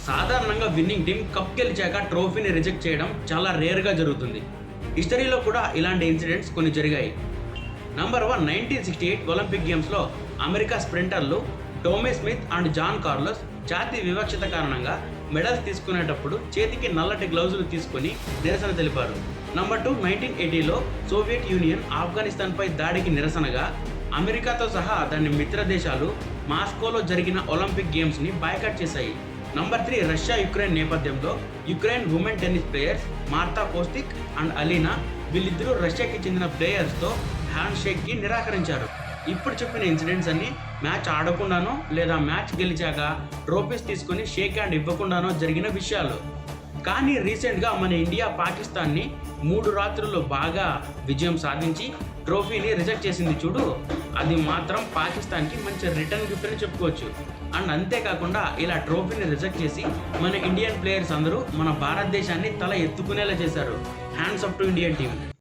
సాధారణంగా winning team cup గెలిచాక ట్రోఫీని reject చేయడం చాలా రేర్గా జరుగుతుంది. హిస్టరీలో కూడా ఇలాంటి ఇన్సిడెంట్స్ కొన్ని జరిగాయి. నంబర్ 1, 1968 ఒలింపిక్ గేమ్స్లో అమెరికా స్ప్రింటర్లు Tommie Smith and John Carlos జాతి వివక్షత కారణంగా మెడల్స్ తీసుకునేటప్పుడు చేతికి నల్లటి గ్లౌజులు తీసుకొని నిరసన తెలిపారు. నంబర్ 2, 1980లో సోవియట్ యూనియన్ ఆఫ్ఘనిస్తాన్పై దాడికి నిరసనగా అమెరికాతో సహా దాని మిత్ర దేశాలు మాస్కోలో జరిగిన ఒలింపిక్ గేమ్స్ని బాయ్కాట్ చేశాయి. నంబర్ 3, రష్యా యుక్రెయిన్ నేపథ్యంలో Ukraine women tennis players Marta Kostyuk and Alina వీళ్ళిద్దరూ రష్యాకి చెందిన ప్లేయర్స్తో హ్యాండ్ షేక్కి నిరాకరించారు. ఇప్పుడు చెప్పిన ఇన్సిడెంట్స్ అన్ని మ్యాచ్ ఆడకుండానో లేదా మ్యాచ్ గెలిచాక ట్రోఫీస్ తీసుకొని షేక్ హ్యాండ్ ఇవ్వకుండానో జరిగిన విషయాలు. కానీ రీసెంట్గా మన ఇండియా పాకిస్తాన్ని 3 రాత్రుల్లో బాగా విజయం సాధించి ట్రోఫీని రిజెక్ట్ చేసింది చూడు, అది మాత్రం పాకిస్తాన్కి మంచి రిటర్న్ గిఫ్ట్ అని చెప్పుకోవచ్చు. అండ్ అంతేకాకుండా ఇలా ట్రోఫీని రిజెక్ట్ చేసి మన ఇండియన్ ప్లేయర్స్ అందరూ మన భారతదేశాన్ని తల ఎత్తుకునేలా చేశారు. Hands up to Indian team.